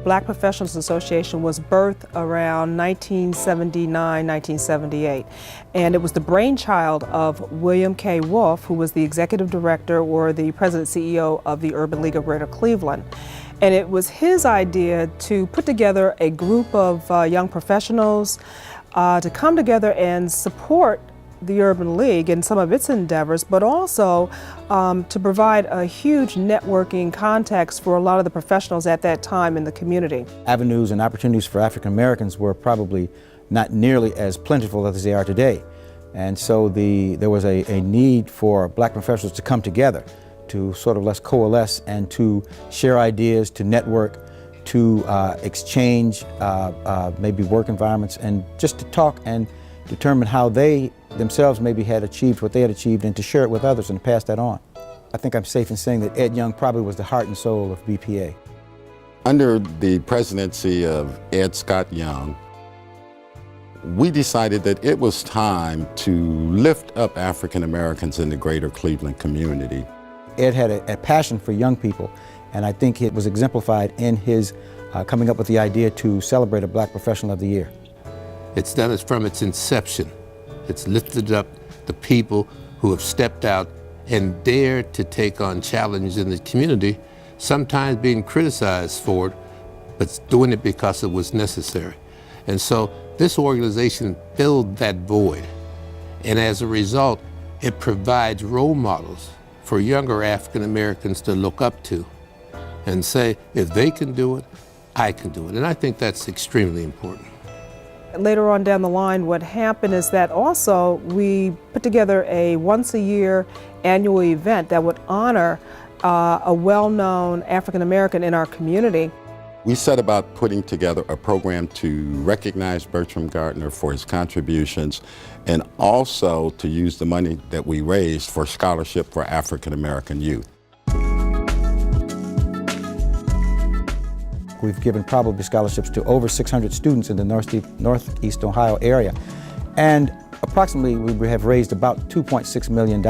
Black Professionals Association was birthed around 1979, 1978. And it was the brainchild of William K. Wolfe, who was the executive director or the president CEO of the Urban League of Greater Cleveland. And it was his idea to put together a group of young professionals to come together and support the Urban League in some of its endeavors, but also to provide a huge networking context for a lot of the professionals at that time in the community. Avenues and opportunities for African Americans were probably not nearly as plentiful as they are today. And so there was a need for Black professionals to come together, to sort of let's coalesce and to share ideas, to network, to exchange maybe work environments, and just to talk and determine how they themselves maybe had achieved what they had achieved and to share it with others and pass that on. I think I'm safe in saying that Ed Young probably was the heart and soul of BPA. Under the presidency of Ed Scott Young, we decided that it was time to lift up African Americans in the greater Cleveland community. Ed had a passion for young people, and I think it was exemplified in his coming up with the idea to celebrate a Black Professional of the Year. It's done it from its inception. It's lifted up the people who have stepped out and dared to take on challenges in the community, sometimes being criticized for it, but doing it because it was necessary. And so this organization filled that void. And as a result, it provides role models for younger African Americans to look up to and say, if they can do it, I can do it. And I think that's extremely important. Later on down the line, what happened is that also we put together a once-a-year annual event that would honor a well-known African American in our community. We set about putting together a program to recognize Bertram Gardner for his contributions and also to use the money that we raised for scholarship for African American youth. We've given probably scholarships to over 600 students in the Northeast Ohio area. And approximately we have raised about $2.6 million.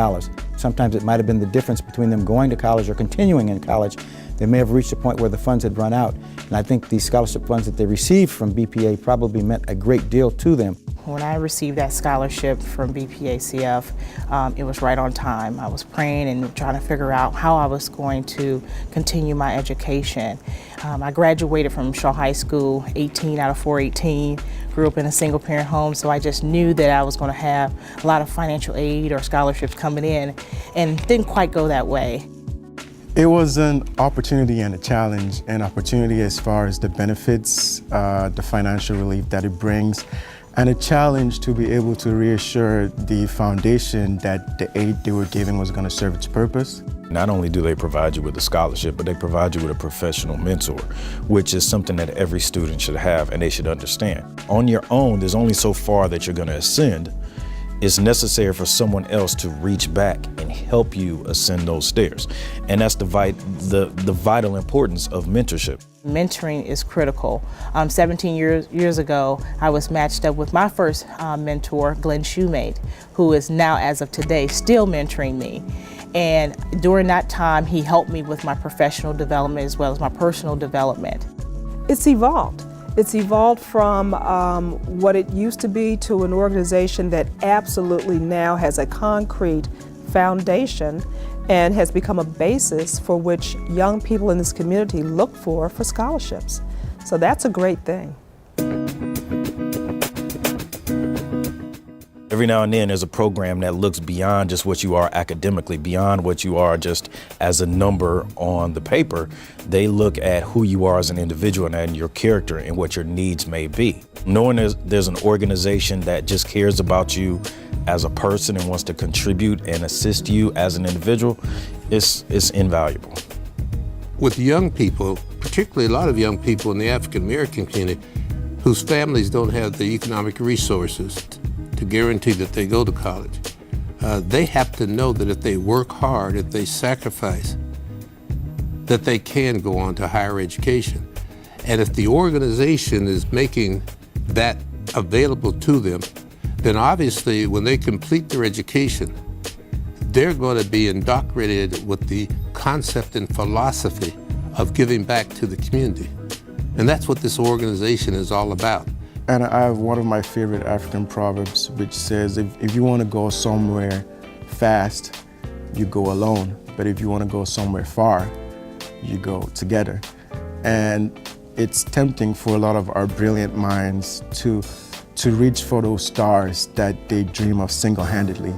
Sometimes it might have been the difference between them going to college or continuing in college. They may have reached a point where the funds had run out. And I think the scholarship funds that they received from BPA probably meant a great deal to them. When I received that scholarship from BPACF, it was right on time. I was praying and trying to figure out how I was going to continue my education. I graduated from Shaw High School, 18 out of 418, grew up in a single parent home, so I just knew that I was going to have a lot of financial aid or scholarships coming in, and didn't quite go that way. It was an opportunity and a challenge. An opportunity as far as the benefits, the financial relief that it brings, and a challenge to be able to reassure the foundation that the aid they were giving was going to serve its purpose. Not only do they provide you with a scholarship, but they provide you with a professional mentor, which is something that every student should have and they should understand. On your own, there's only so far that you're going to ascend. It's necessary for someone else to reach back and help you ascend those stairs. And that's the vital importance of mentorship. Mentoring is critical. 17 years ago, I was matched up with my first mentor, Glenn Shoemate, who is now, as of today, still mentoring me. And during that time, he helped me with my professional development as well as my personal development. It's evolved. It's evolved from what it used to be to an organization that absolutely now has a concrete foundation and has become a basis for which young people in this community look for scholarships. So that's a great thing. Every now and then there's a program that looks beyond just what you are academically, beyond what you are just as a number on the paper. They look at who you are as an individual and your character and what your needs may be. Knowing there's an organization that just cares about you as a person and wants to contribute and assist you as an individual, it's invaluable. With young people, particularly a lot of young people in the African American community whose families don't have the economic resources to guarantee that they go to college, they have to know that if they work hard, if they sacrifice, that they can go on to higher education. And if the organization is making that available to them, then obviously when they complete their education, they're going to be indoctrinated with the concept and philosophy of giving back to the community. And that's what this organization is all about. And I have one of my favorite African proverbs, which says, if you want to go somewhere fast, you go alone. But if you want to go somewhere far, you go together. And it's tempting for a lot of our brilliant minds to reach for those stars that they dream of single-handedly.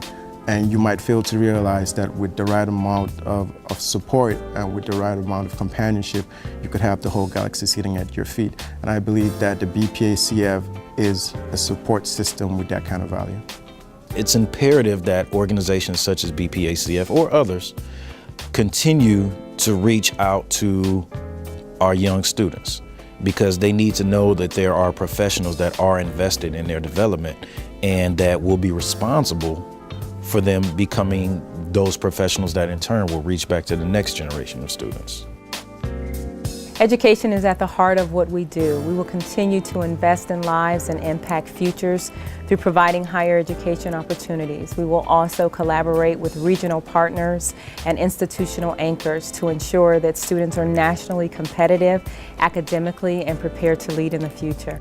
And you might fail to realize that with the right amount of support and with the right amount of companionship, you could have the whole galaxy sitting at your feet. And I believe that the BPACF is a support system with that kind of value. It's imperative that organizations such as BPACF or others continue to reach out to our young students, because they need to know that there are professionals that are invested in their development and that will be responsible for them becoming those professionals that in turn will reach back to the next generation of students. Education is at the heart of what we do. We will continue to invest in lives and impact futures through providing higher education opportunities. We will also collaborate with regional partners and institutional anchors to ensure that students are nationally competitive, academically, and prepared to lead in the future.